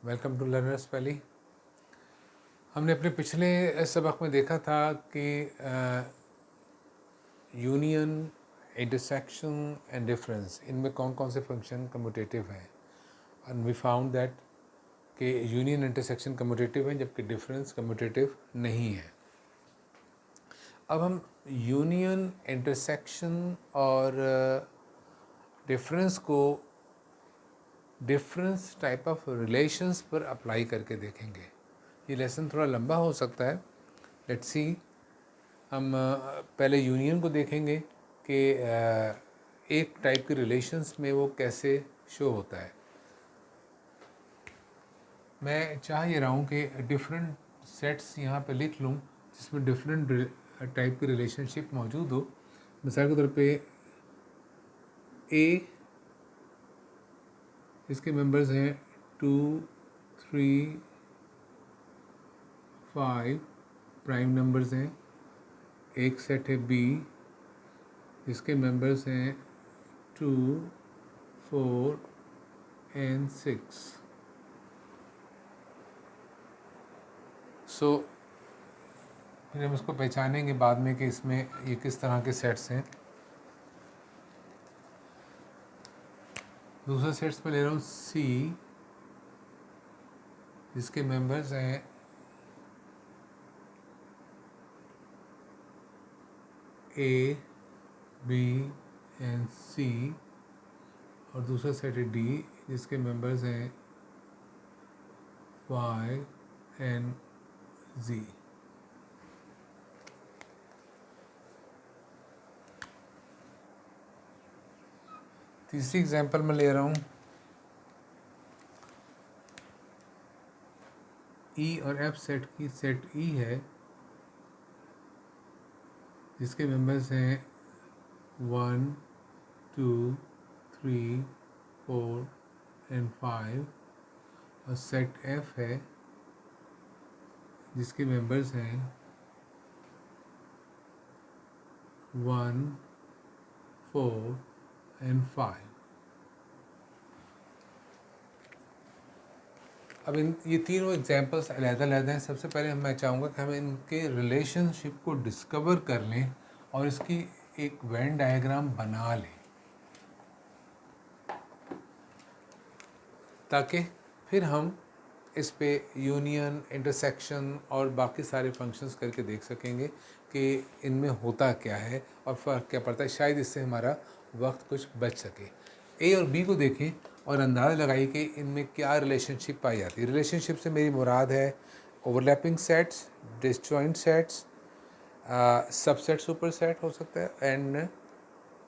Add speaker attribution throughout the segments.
Speaker 1: Welcome to learners valley. हमने अपने पिछले सबक में देखा था कि यूनियन, इंटरसेक्शन एंड डिफरेंस, इनमें कौन कौन से फंक्शन कम्यूटेटिव हैं। एंड वी फाउंड दैट कि यूनियन इंटरसेक्शन कम्यूटेटिव है जबकि डिफरेंस कम्यूटेटिव नहीं है। अब हम यूनियन, इंटरसेक्शन और डिफरेंस को डिफरेंस टाइप ऑफ रिलेशंस पर अप्लाई करके देखेंगे। ये लेसन थोड़ा लंबा हो सकता है। Let's see. हम पहले यूनियन को देखेंगे कि एक टाइप के रिलेशंस में वो कैसे शो होता है। मैं चाह ये रहा हूँ कि डिफरेंट सेट्स यहाँ पे लिख लूँ जिसमें डिफरेंट टाइप की रिलेशनशिप मौजूद हो। मिसाल के तौर पे ए, इसके मेंबर्स हैं 2, 3, 5 प्राइम नंबर्स हैं। एक सेट है बी, इसके मेंबर्स हैं 2, 4 and 6। सो फिर हम इसको पहचानेंगे बाद में कि इसमें ये किस तरह के सेट्स हैं। दूसरा सेट्स में ले रहा हूँ सी, जिसके मेंबर्स हैं ए, बी एंड सी, और दूसरा सेट है डी, जिसके मेंबर्स हैं वाई एंड जी। तीसरी एग्जांपल में ले रहा हूँ ई और एफ सेट की। सेट ई है जिसके मेंबर्स हैं 1, 2, 3, 4 एंड 5, और सेट एफ है जिसके मेंबर्स हैं 1, 4 एंड 5। अब ये तीनों एग्जांपल्स अलग-अलग हैं। सबसे पहले मैं चाहूँगा कि हम इनके रिलेशनशिप को डिस्कवर कर लें और इसकी एक वेन डायग्राम बना लें, ताकि फिर हम इस पे यूनियन, इंटरसेक्शन और बाकी सारे फंक्शंस करके देख सकेंगे कि इनमें होता क्या है और फ़र्क क्या पड़ता है। शायद इससे हमारा वक्त कुछ बच सके। ए और बी को देखें और अंदाज़ा लगाइए कि इनमें क्या रिलेशनशिप पाई जाती है। रिलेशनशिप से मेरी मुराद है overlapping sets, disjoint sets, subset, super set हो सकता है, एंड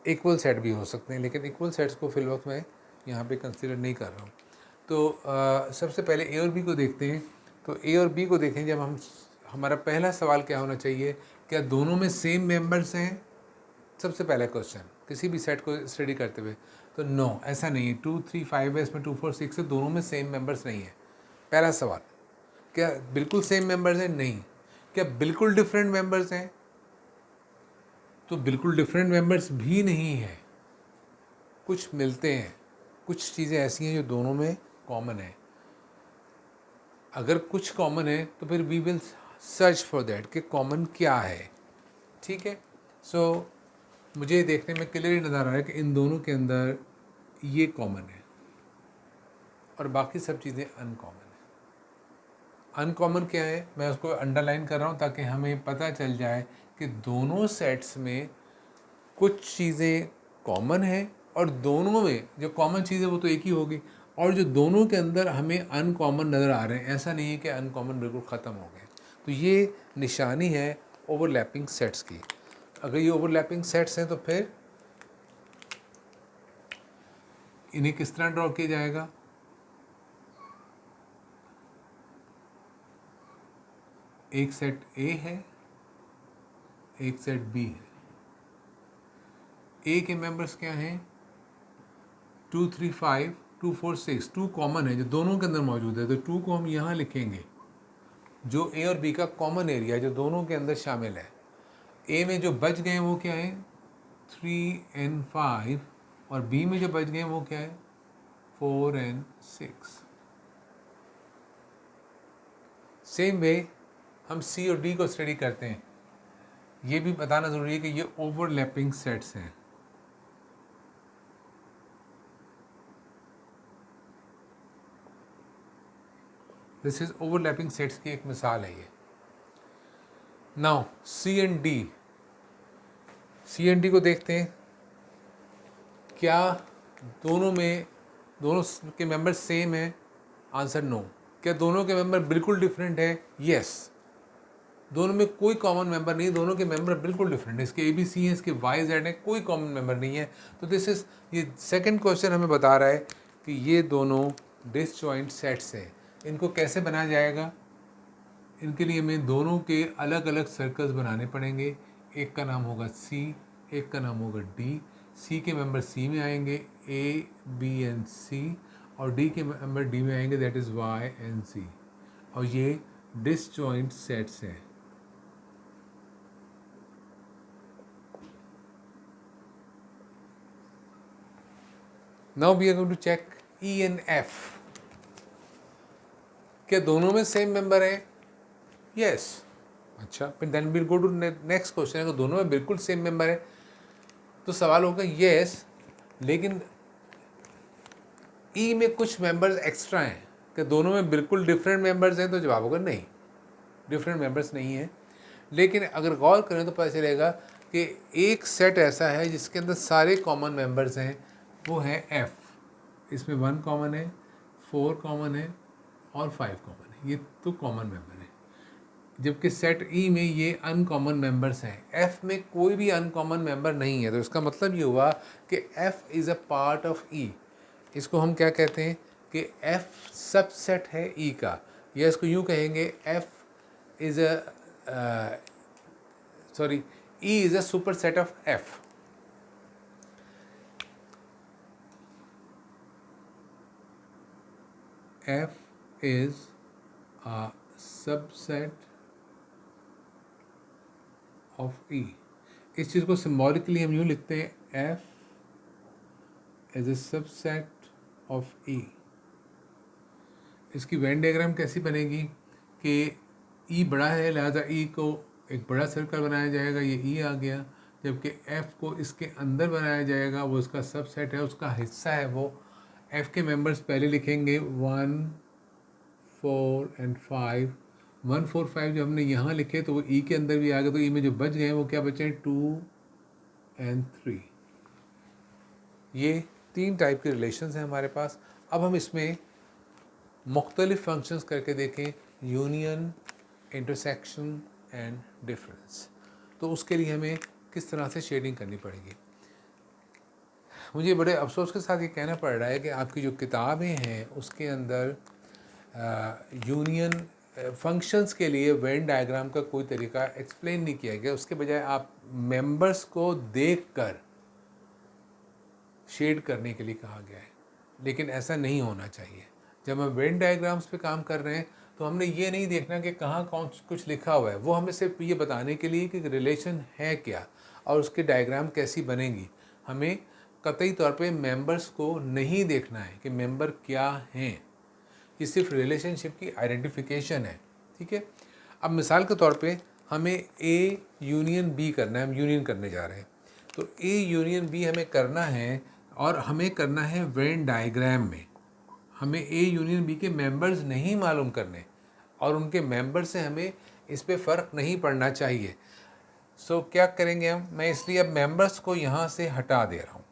Speaker 1: इक्वल सेट भी हो सकते हैं। लेकिन इक्वल सेट्स को फिल वक्त मैं यहाँ पे कंसिडर नहीं कर रहा हूँ। तो सबसे पहले ए और बी को देखते हैं। तो ए और बी को देखें जब हमारा पहला सवाल क्या होना चाहिए, क्या दोनों में सेम मेंबर्स हैं? सबसे पहला क्वेश्चन किसी भी सेट को स्टडी करते हुए। तो नो, ऐसा नहीं है। 2, 3, 5 है, इसमें 2, 4, 6 है, दोनों में सेम मेंबर्स नहीं है। पहला सवाल, क्या बिल्कुल सेम मेंबर्स हैं? नहीं। क्या बिल्कुल डिफरेंट मेंबर्स हैं? तो बिल्कुल डिफरेंट मेंबर्स भी नहीं है, कुछ मिलते हैं। कुछ चीज़ें ऐसी हैं जो दोनों में कॉमन है। अगर कुछ कॉमन है तो फिर we will search for that कि कॉमन क्या है। ठीक है। सो मुझे देखने में क्लियरली नज़र आ रहा है कि इन दोनों के अंदर ये कॉमन है और बाकी सब चीज़ें अनकॉमन है। अनकॉमन क्या है, मैं उसको अंडरलाइन कर रहा हूँ ताकि हमें पता चल जाए कि दोनों सेट्स में कुछ चीज़ें कॉमन है और दोनों में जो कॉमन चीज़ है वो तो एक ही होगी, और जो दोनों के अंदर हमें अनकॉमन नज़र आ रहे हैं, ऐसा नहीं है कि अनकॉमन बिल्कुल ख़त्म हो गए। तो ये निशानी है ओवरलैपिंग सेट्स की। अगर ये ओवरलैपिंग सेट्स हैं तो फिर इन्हें किस तरह ड्रॉ किया जाएगा? एक सेट ए है, एक सेट बी है। ए के मेंबर्स क्या हैं? 2, 3, 5, 2, 4, 6। 2 कॉमन है जो दोनों के अंदर मौजूद है, तो 2 को हम यहाँ लिखेंगे जो ए और बी का कॉमन एरिया है, जो दोनों के अंदर शामिल है। ए में जो बच गए हैं वो क्या है? 3 and 5, और बी में जो बच गए हैं वो क्या है? 4 and 6। सेम वे हम सी और डी को स्टडी करते हैं, ये भी बताना ज़रूरी है कि ये ओवरलैपिंग सेट्स हैं। दिस इज ओवरलैपिंग सेट्स की एक मिसाल है ये। Now C and D, C and D को देखते हैं, क्या दोनों के मेंबर सेम हैं? Answer no. क्या दोनों के मेंबर बिल्कुल डिफरेंट है? यस। दोनों में कोई कॉमन मेंबर नहीं, दोनों के मेंबर बिल्कुल डिफरेंट है। इसके ABC हैं, इसके YZ हैं, कोई कॉमन मेंबर नहीं है। तो ये सेकंड क्वेश्चन हमें बता रहा है कि ये दोनों डिसजॉइंट सेट्स हैं। इनको कैसे बनाया जाएगा? इनके लिए हमें दोनों के अलग अलग सर्कल्स बनाने पड़ेंगे। एक का नाम होगा C, एक का नाम होगा D। C के मेंबर C में आएंगे, A, B and C, और D के मेंबर D में आएंगे, that is Y and C। और ये डिसजॉइंट सेट्स हैं। Now we are going to check E and F। क्या दोनों में सेम मेंबर है? यस। अच्छा, फिर then we'll go to next question. अगर दोनों में बिल्कुल सेम मेंबर है तो सवाल होगा यस, लेकिन E में कुछ मेंबर्स एक्स्ट्रा हैं। कि दोनों में बिल्कुल डिफरेंट मेंबर्स हैं? तो जवाब होगा नहीं, डिफरेंट मेंबर्स नहीं हैं। लेकिन अगर गौर करें तो पता चलेगा कि एक सेट ऐसा है जिसके अंदर सारे कॉमन मेंबर्स हैं, वो है F। इसमें 1 कॉमन है, 4 कॉमन है और 5 कॉमन है। ये तो कॉमन मेंबर है। जबकि सेट E में ये अनकॉमन मेंबर्स हैं। F में कोई भी अनकॉमन मेंबर नहीं है। तो इसका मतलब ये हुआ कि F is a part of E। इसको हम क्या कहते हैं कि F सबसेट है E का, या इसको यूँ कहेंगे F is E is a super set of F। F is a subset of E। इस चीज़ को सिम्बॉलिकली हम यूँ लिखते हैं, F is a subset of E। इसकी वेन डायग्राम कैसी बनेगी कि E बड़ा है, लिहाजा E को एक बड़ा सर्कल बनाया जाएगा, ये E आ गया। जबकि F को इसके अंदर बनाया जाएगा, वो इसका सबसेट है, उसका हिस्सा है वो। F के मेंबर्स पहले लिखेंगे 1, 4 and 5। 1, 4, 5 जो हमने यहाँ लिखे तो वो E के अंदर भी आ गए। तो E में जो बच गए वो क्या बचे? 2 and 3। ये 3 टाइप के रिलेशंस हैं हमारे पास। अब हम इसमें मुख्तलिफ फंक्शंस करके देखें, यूनियन, इंटरसेक्शन एंड डिफरेंस। तो उसके लिए हमें किस तरह से शेडिंग करनी पड़ेगी। मुझे बड़े अफसोस के साथ ये कहना पड़ रहा है कि आपकी जो किताबें हैं उसके अंदर यूनियन फंक्शंस के लिए वेन डायग्राम का कोई तरीका एक्सप्लेन नहीं किया गया। उसके बजाय आप मेंबर्स को देखकर शेड करने के लिए कहा गया है। लेकिन ऐसा नहीं होना चाहिए। जब हम वेन डायग्राम्स पे काम कर रहे हैं तो हमने ये नहीं देखना कि कहाँ कौन कुछ लिखा हुआ है। वो हमें सिर्फ ये बताने के लिए कि रिलेशन है क्या और उसकी डायग्राम कैसी बनेगी। हमें कतई तौर पे मेंबर्स को नहीं देखना है कि मेंबर क्या हैं। ये सिर्फ रिलेशनशिप की आइडेंटिफिकेशन है, ठीक है। अब मिसाल के तौर पे हमें A यूनियन B करना है, हम यूनियन करने जा रहे हैं। तो A यूनियन B हमें करना है और हमें करना है वेन डायग्राम में। हमें A यूनियन B के मेंबर्स नहीं मालूम करने और उनके मेंबर से हमें इस पे फ़र्क नहीं पड़ना चाहिए। सो क्या करेंगे हम? मैं इसलिए अब मेंबर्स को यहाँ से हटा दे रहा हूँ।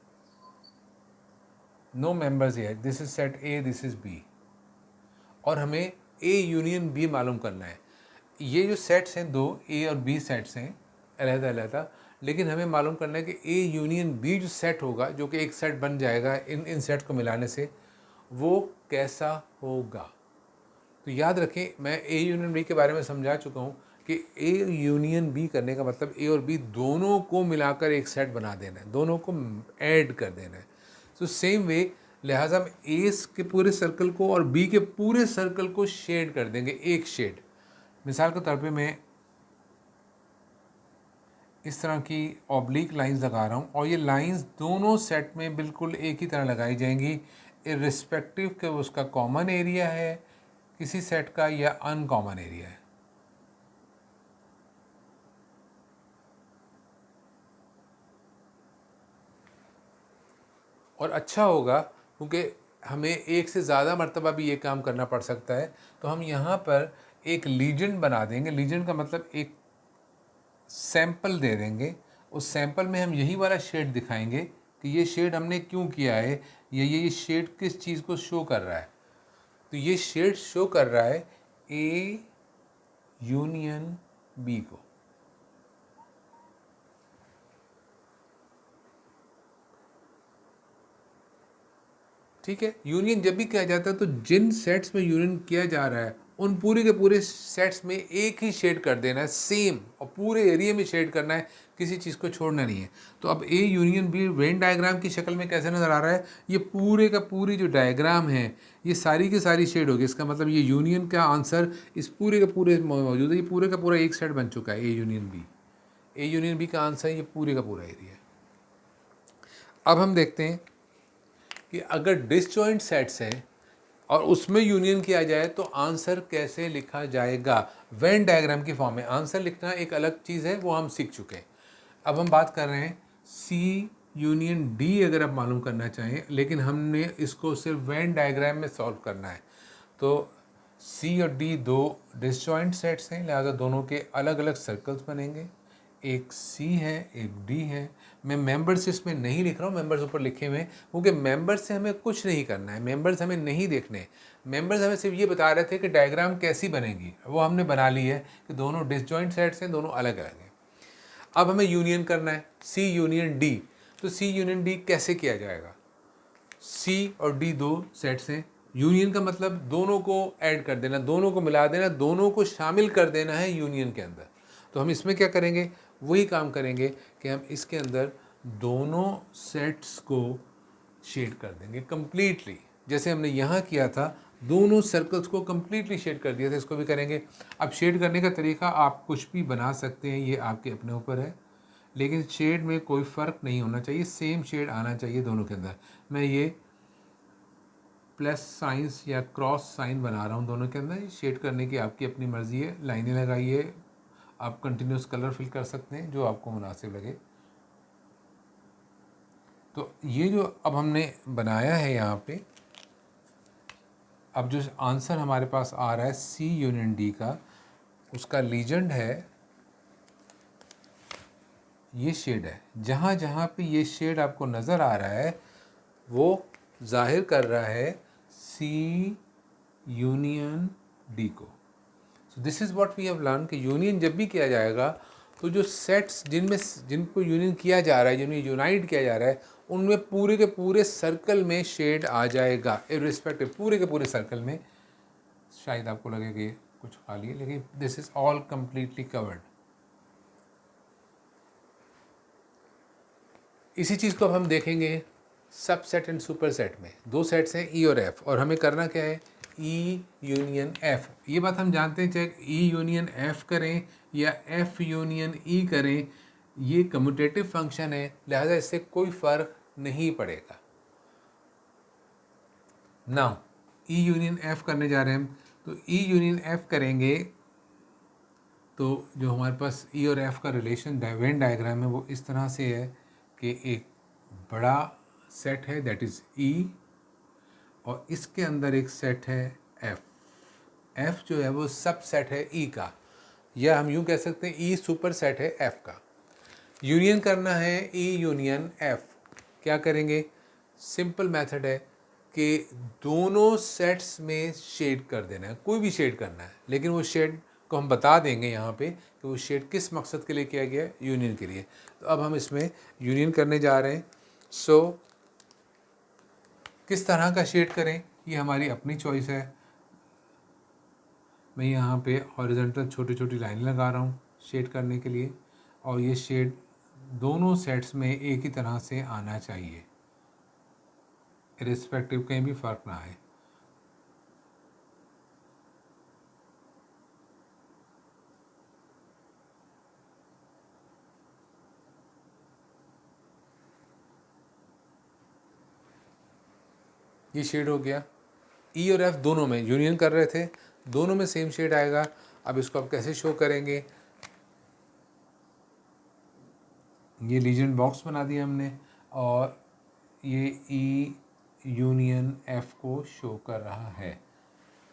Speaker 1: No members here, this is set A, this is B। और हमें A यूनियन B मालूम करना है। ये जो सेट्स हैं, 2 A और B सेट्स हैं अलग-अलग, लेकिन हमें मालूम करना है कि A यूनियन B जो सेट होगा, जो कि एक सेट बन जाएगा इन सेट को मिलाने से, वो कैसा होगा। तो याद रखें, मैं A यूनियन B के बारे में समझा चुका हूँ कि A यूनियन B करने का मतलब A और B दोनों को मिलाकर एक सेट बना देना है, दोनों को ऐड कर देना है। तो सेम वे लिहाजा हम A के पूरे सर्कल को और B के पूरे सर्कल को शेड कर देंगे, एक शेड। मिसाल के तौर पे मैं इस तरह की ऑब्लिक लाइंस लगा रहा हूँ और ये लाइंस दोनों सेट में बिल्कुल एक ही तरह लगाई जाएंगी, इर्रिस्पेक्टिव कि उसका कॉमन एरिया है किसी सेट का या अनकॉमन एरिया है। और अच्छा होगा क्योंकि हमें एक से ज़्यादा मर्तबा भी ये काम करना पड़ सकता है। तो हम यहाँ पर एक लीजेंड बना देंगे। लीजेंड का मतलब एक सैंपल दे देंगे। उस सैंपल में हम यही वाला शेड दिखाएंगे कि ये शेड हमने क्यों किया है, ये शेड किस चीज़ को शो कर रहा है। तो ये शेड शो कर रहा है ए यूनियन बी को। ठीक है, यूनियन जब भी किया जाता है तो जिन सेट्स में यूनियन किया जा रहा है उन पूरे के पूरे सेट्स में एक ही शेड कर देना है, सेम, और पूरे एरिया में शेड करना है, किसी चीज़ को छोड़ना नहीं है। तो अब A union B Venn diagram की शक्ल में कैसे नज़र आ रहा है, ये पूरे का पूरी जो डायग्राम है ये सारी की सारी शेड होगी। इसका मतलब ये यूनियन का आंसर इस पूरे के पूरे मौजूद है। ये पूरे का पूरा एक सेट बन चुका है A union B. A union B का आंसर ये पूरे का पूरा एरिया है। अब हम देखते हैं कि अगर डिसजॉइंट सेट्स हैं और उसमें यूनियन किया जाए तो आंसर कैसे लिखा जाएगा। वेन डायग्राम की फॉर्म में आंसर लिखना एक अलग चीज़ है, वो हम सीख चुके हैं। अब हम बात कर रहे हैं सी यूनियन डी अगर आप मालूम करना चाहें, लेकिन हमने इसको सिर्फ वेन डायग्राम में सॉल्व करना है। तो सी और डी दो डिसजॉइंट सेट्स हैं, लिहाजा दोनों के अलग अलग सर्कल्स बनेंगे। एक सी है, एक डी है। मैं मेंबर्स इसमें नहीं लिख रहा हूँ, मेंबर्स ऊपर लिखे हुए हैं क्योंकि मेंबर्स से हमें कुछ नहीं करना है, मेंबर्स हमें नहीं देखने। मेंबर्स हमें सिर्फ ये बता रहे थे कि डायग्राम कैसी बनेगी, वो हमने बना ली है कि दोनों डिसजॉइंट सेट्स हैं, दोनों अलग अलग हैं। अब हमें यूनियन करना है, सी यूनियन डी। तो सी यूनियन डी कैसे किया जाएगा। सी और डी दो सेट्स हैं, यूनियन का मतलब दोनों को ऐड कर देना, दोनों को मिला देना, दोनों को शामिल कर देना है यूनियन के अंदर। तो हम इसमें क्या करेंगे, वही काम करेंगे कि हम इसके अंदर दोनों सेट्स को शेड कर देंगे कंप्लीटली, जैसे हमने यहाँ किया था, दोनों सर्कल्स को कंप्लीटली शेड कर दिया था, इसको भी करेंगे। अब शेड करने का तरीका आप कुछ भी बना सकते हैं, ये आपके अपने ऊपर है, लेकिन शेड में कोई फ़र्क नहीं होना चाहिए, सेम शेड आना चाहिए दोनों के अंदर। मैं ये प्लस साइंस या क्रॉस साइन बना रहा हूँ दोनों के अंदर। शेड करने की आपकी अपनी मर्ज़ी है, लाइनें लगाइए, आप कंटिन्यूस कलर फिल कर सकते हैं जो आपको मुनासिब लगे। तो ये जो अब हमने बनाया है यहाँ पे, अब जो आंसर हमारे पास आ रहा है सी यूनियन डी का, उसका लीजेंड है ये शेड है। जहाँ जहाँ पे ये शेड आपको नज़र आ रहा है वो जाहिर कर रहा है सी यूनियन डी को। So this is what we have learn कि यूनियन जब भी किया जाएगा तो जो सेट्स जिनको यूनियन किया जा रहा है, जिन्हें यूनाइट किया जा रहा है, उनमें पूरे के पूरे सर्कल में शेड आ जाएगा, इर्रिस्पेक्टिव पूरे के पूरे सर्कल में। शायद आपको लगे कि कुछ खाली है, लेकिन this is all completely covered. इसी चीज़ को अब हम देखेंगे सब सेट एंड सुपर सेट में। दो सेट्स हैं ई और एफ, और हमें करना क्या है, ई यूनियन एफ। ये बात हम जानते हैं, चाहे ई यूनियन एफ करें या एफ यूनियन ई करें, ये कम्यूटेटिव फंक्शन है, लिहाजा इससे कोई फ़र्क नहीं पड़ेगा। नाउ ई यूनियन एफ करने जा रहे हैं हम, तो ई यूनियन एफ करेंगे तो जो हमारे पास ई और एफ का रिलेशन वेन डायग्राम है वो इस तरह से है कि एक बड़ा सेट है दैट इज़ ई, और इसके अंदर एक सेट है एफ। एफ जो है वो सब सेट है ई का, या हम यूँ कह सकते हैं ई सुपर सेट है एफ का। यूनियन करना है ई यूनियन एफ, क्या करेंगे, सिंपल मेथड है कि दोनों सेट्स में शेड कर देना है, कोई भी शेड करना है, लेकिन वो शेड को हम बता देंगे यहाँ पे कि वो शेड किस मकसद के लिए किया गया है, यूनियन के लिए। तो अब हम इसमें यूनियन करने जा रहे हैं। सो किस तरह का शेड करें ये हमारी अपनी चॉइस है। मैं यहाँ पे हॉरिजॉन्टल छोटी छोटी लाइन लगा रहा हूँ शेड करने के लिए, और ये शेड दोनों सेट्स में एक ही तरह से आना चाहिए, इर्रिस्पेक्टिव कहीं भी फ़र्क ना आए। ये शेड हो गया। ई और एफ दोनों में यूनियन कर रहे थे, दोनों में सेम शेड आएगा। अब इसको आप कैसे शो करेंगे, ये लीजेंड बॉक्स बना दिया हमने, और ये ई यूनियन एफ को शो कर रहा है।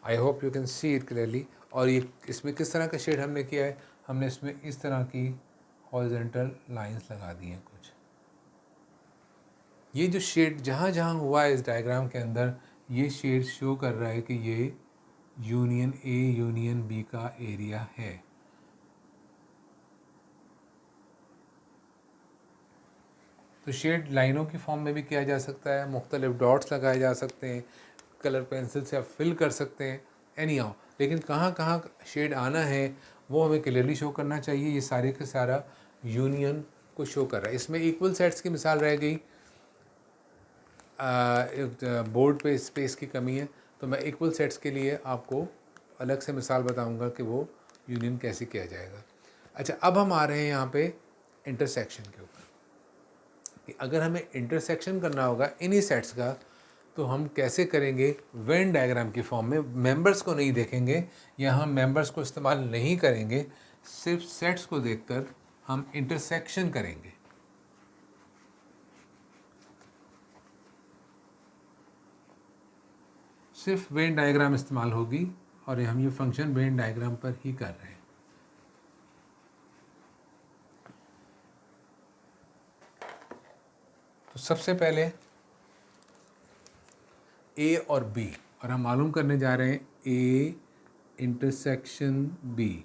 Speaker 1: I hope you can see it clearly. और ये इसमें किस तरह का शेड हमने किया है, हमने इसमें इस तरह की हॉरिजॉन्टल लाइंस लगा दी हैं कुछ। ये जो शेड जहाँ जहाँ हुआ है इस डायग्राम के अंदर, ये शेड शो कर रहा है कि ये यूनियन ए यूनियन बी का एरिया है। तो शेड लाइनों की फॉर्म में भी किया जा सकता है, मुख्तलिफ डॉट्स लगाए जा सकते हैं, कलर पेंसिल से आप फिल कर सकते हैं, एनी हाउ। लेकिन कहाँ कहाँ शेड आना है वो हमें क्लियरली शो करना चाहिए। ये सारे का सारा यूनियन को शो कर रहा है। इसमें इक्वल सेट्स की मिसाल रह गई, बोर्ड पे स्पेस की कमी है, तो मैं इक्वल सेट्स के लिए आपको अलग से मिसाल बताऊंगा कि वो यूनियन कैसे किया जाएगा। अच्छा, अब हम आ रहे हैं यहाँ पे इंटरसेक्शन के ऊपर कि अगर हमें इंटरसेक्शन करना होगा इन्हीं सेट्स का, तो हम कैसे करेंगे। वेन डायग्राम की फॉर्म में मेंबर्स को नहीं देखेंगे या हम मेंबर्स को इस्तेमाल नहीं करेंगे, सिर्फ सेट्स को देखकर हम इंटरसेक्शन करेंगे। सिर्फ वेन डायग्राम इस्तेमाल होगी और हम ये फंक्शन वेन डायग्राम पर ही कर रहे हैं। तो सबसे पहले ए और बी, और हम मालूम करने जा रहे हैं ए इंटरसेक्शन बी।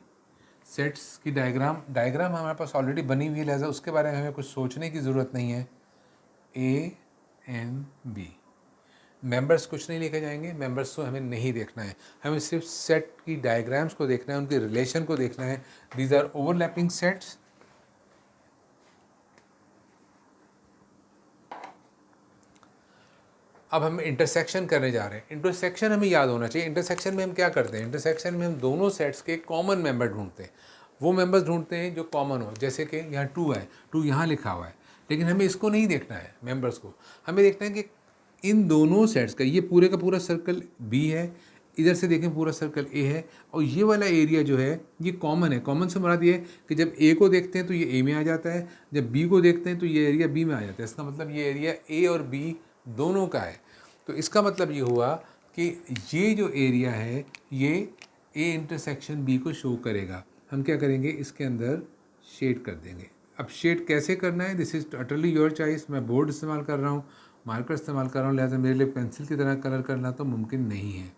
Speaker 1: सेट्स की डायग्राम हमारे पास ऑलरेडी बनी हुई है, लिहाजा उसके बारे में हमें कुछ सोचने की ज़रूरत नहीं है। ए एंड बी, मेंबर्स कुछ नहीं लेके जाएंगे, मेंबर्स को हमें नहीं देखना है, हमें सिर्फ सेट की डायग्राम्स को देखना है, उनके रिलेशन को देखना है। These are overlapping sets. अब हम इंटरसेक्शन करने जा रहे हैं। इंटरसेक्शन हमें याद होना चाहिए। इंटरसेक्शन में हम क्या करते हैं, इंटरसेक्शन में हम दोनों सेट्स के कॉमन मेंबर ढूंढते हैं। वो मेंबर्स ढूंढते हैं जो कॉमन हो, जैसे कि यहाँ 2 है, 2 यहाँ लिखा हुआ है, लेकिन हमें इसको नहीं देखना है मेंबर्स को, हमें देखना है कि इन दोनों सेट्स का ये पूरे का पूरा सर्कल बी है, इधर से देखें पूरा सर्कल ए है, और ये वाला एरिया जो है ये कॉमन है। कॉमन से मुराद ये है कि जब ए को देखते हैं तो ये ए में आ जाता है, जब बी को देखते हैं तो ये एरिया बी में आ जाता है। इसका मतलब ये एरिया ए और बी दोनों का है। तो इसका मतलब ये हुआ कि ये जो एरिया है ये ए इंटरसेक्शन बी को शो करेगा। हम क्या करेंगे, इसके अंदर शेड कर देंगे। अब शेड कैसे करना है, this is totally your choice. मैं बोर्ड इस्तेमाल कर रहा हूँ, मार्कर इस्तेमाल कर रहा हूँ, लिहाजा मेरे लिए पेंसिल की तरह कलर करना तो मुमकिन नहीं है,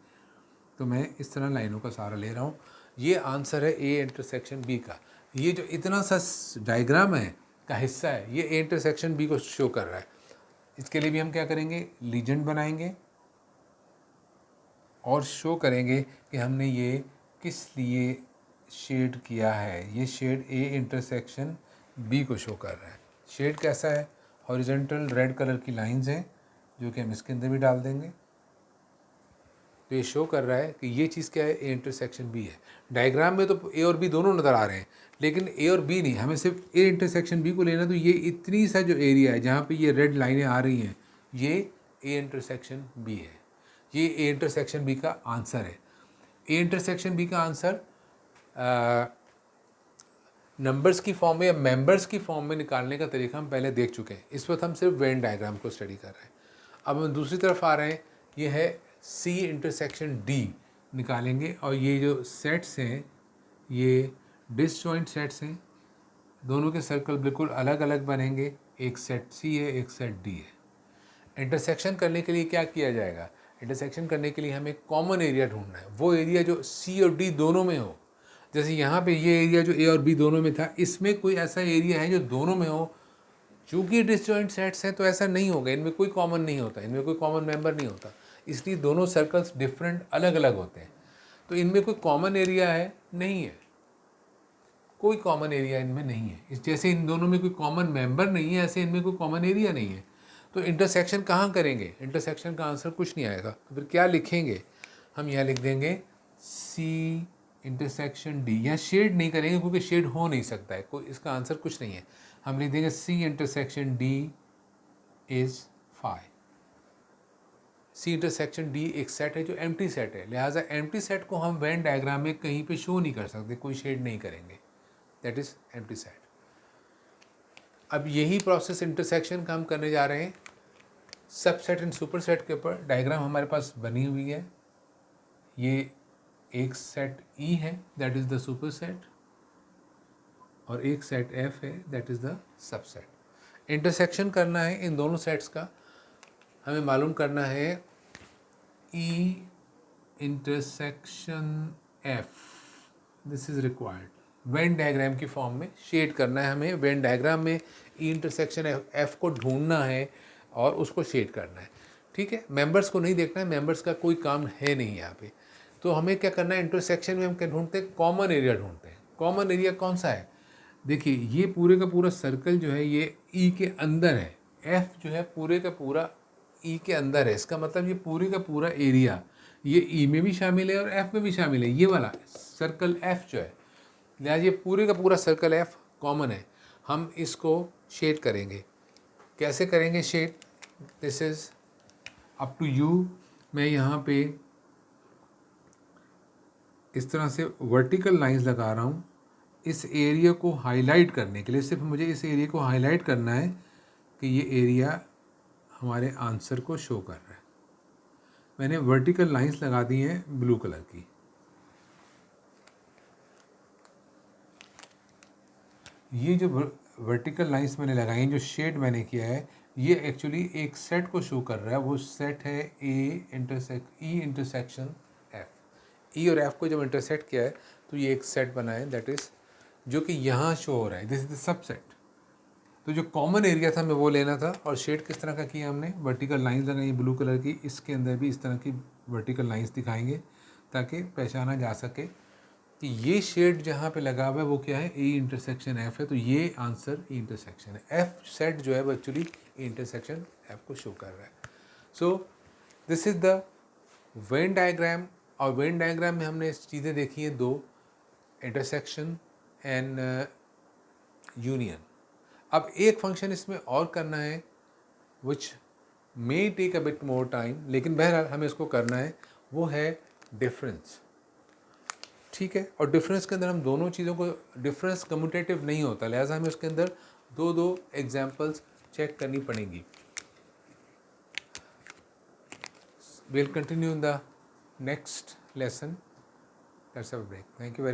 Speaker 1: तो मैं इस तरह लाइनों का सहारा ले रहा हूँ। ये आंसर है ए इंटरसेक्शन बी का। ये जो इतना सा डायग्राम है का हिस्सा है, ये ए इंटरसेक्शन बी को शो कर रहा है। इसके लिए भी हम क्या करेंगे, लीजेंड बनाएंगे और शो करेंगे कि हमने ये किस लिए शेड किया है। ये शेड ए इंटरसेक्शन बी को शो कर रहा है। शेड कैसा है, हॉरिजॉन्टल रेड कलर की लाइंस हैं जो कि हम इसके अंदर भी डाल देंगे। तो ये शो कर रहा है कि ये चीज़ क्या है, ए इंटरसेक्शन बी है। डायग्राम में तो ए और बी दोनों नज़र आ रहे हैं, लेकिन ए और बी नहीं, हमें सिर्फ ए इंटरसेक्शन बी को लेना। तो ये इतनी सा जो एरिया है जहाँ पे ये रेड लाइनें आ रही हैं, ये ए इंटरसेक्शन बी है। ये ए इंटरसेक्शन बी का आंसर है। ए इंटरसेक्शन बी का आंसर नंबर्स की फॉर्म में या मेंबर्स की फॉर्म में निकालने का तरीका हम पहले देख चुके हैं। इस वक्त हम सिर्फ वेन डायग्राम को स्टडी कर रहे हैं। अब हम दूसरी तरफ आ रहे हैं, ये है सी इंटरसेक्शन डी निकालेंगे। और ये जो सेट्स हैं ये डिसजॉइंट सेट्स हैं, दोनों के सर्कल बिल्कुल अलग अलग बनेंगे। एक सेट सी है, एक सेट डी है। इंटरसेक्शन करने के लिए क्या किया जाएगा, इंटरसेक्शन करने के लिए हमें कॉमन एरिया ढूंढना है, वो एरिया जो सी और डी दोनों में हो। जैसे यहाँ पे ये एरिया जो ए और बी दोनों में था, इसमें कोई ऐसा एरिया है जो दोनों में हो। चूँकि डिसजॉइंट सेट्स हैं तो ऐसा नहीं होगा, इनमें कोई कॉमन नहीं होता, इनमें कोई कॉमन मेंबर नहीं होता, इसलिए दोनों सर्कल्स डिफरेंट अलग अलग होते हैं। तो इनमें कोई कॉमन एरिया है नहीं है, कोई कॉमन एरिया इनमें नहीं है। इस जैसे इन दोनों में कोई कॉमन मेंबर नहीं है, ऐसे इनमें कोई कॉमन एरिया नहीं है। तो इंटरसेक्शन कहाँ करेंगे, इंटरसेक्शन का आंसर कुछ नहीं आएगा। तो फिर क्या लिखेंगे, हम यहाँ लिख देंगे सी इंटरसेक्शन डी। यहाँ शेड नहीं करेंगे क्योंकि शेड हो नहीं सकता है, कोई इसका आंसर कुछ नहीं है। हम लिख देंगे C intersection D is 5। C intersection D एक सेट है जो एम्प्टी सेट है, लिहाजा एम्प्टी सेट को हम वेन डायग्राम में कहीं पे शो नहीं कर सकते, कोई शेड नहीं करेंगे, दैट इज़ एम्प्टी सेट। अब यही प्रोसेस इंटरसेक्शन का हम करने जा रहे हैं सबसेट एंड सुपरसेट के ऊपर डायग्राम हमारे पास बनी हुई है। ये एक सेट ई है, दैट इज़ द सुपरसेट, और एक सेट एफ है, that is the subset. Intersection करना है इन दोनों सेट्स का, हमें मालूम करना है E intersection F, this is required. When diagram की फॉर्म में शेड करना है हमें, वेन डायग्राम में ई इंटरसेक्शन एफ को ढूंढना है और उसको शेड करना है। ठीक है, मेंबर्स को नहीं देखना है, मेंबर्स का कोई काम है नहीं यहाँ पे। तो हमें क्या करना है, इंटरसेक्शन में हम क्या ढूंढते हैं, कॉमन एरिया ढूंढते हैं। कॉमन एरिया कौन सा है, देखिए ये पूरे का पूरा सर्कल जो है ये ई के अंदर है, एफ जो है पूरे का पूरा ई के अंदर है। इसका मतलब ये पूरे का पूरा एरिया ये ई में भी शामिल है और एफ में भी शामिल है, ये वाला सर्कल एफ जो है। लिहाजा ये पूरे का पूरा सर्कल एफ कॉमन है। हम इसको शेड करेंगे, कैसे करेंगे shade, this is up to you. मैं यहाँ पे इस तरह से वर्टिकल लाइंस लगा रहा हूँ इस एरिया को हाईलाइट करने के लिए। सिर्फ मुझे इस एरिया को हाईलाइट करना है कि ये एरिया हमारे आंसर को शो कर रहा है। मैंने वर्टिकल लाइंस लगा दी हैं ब्लू कलर की। ये जो वर्टिकल लाइंस मैंने लगाई, जो शेड मैंने किया है, ये एक्चुअली एक सेट को शो कर रहा है। वो सेट है ई इंटरसेक्शन एफ। ई और एफ को जब इंटरसेक्ट किया है तो ये एक सेट बना है, दैट इज़ जो कि यहाँ शो हो रहा है, दिस इज द सबसेट। तो जो कॉमन एरिया था हमें वो लेना था, और शेड किस तरह का किया हमने, वर्टिकल लाइंस लगाई ब्लू कलर की। इसके अंदर भी इस तरह की वर्टिकल लाइंस दिखाएंगे ताकि पहचाना जा सके कि ये शेड जहाँ पे लगा हुआ है वो क्या है, ई इंटरसेक्शन एफ है। तो ये आंसर ई इंटरसेक्शन है। एफ सेट जो है वो एक्चुअली ई इंटरसेक्शन एफ को शो कर रहा है। So this is the Venn diagram. और वेन डायग्राम में हमने चीज़ें देखी हैं दो, इंटरसेक्शन एंड यूनियन। अब एक फंक्शन इसमें और करना है which may take a bit more time, लेकिन बहरहाल हमें इसको करना है, वो है डिफरेंस। ठीक है, और डिफरेंस के अंदर हम दोनों चीज़ों को, डिफरेंस कम्यूटेटिव नहीं होता, लिहाजा हमें उसके अंदर दो दो एग्जाम्पल्स चेक करनी पड़ेंगी। Will continue in the next lesson. Let's have a break. Thank you very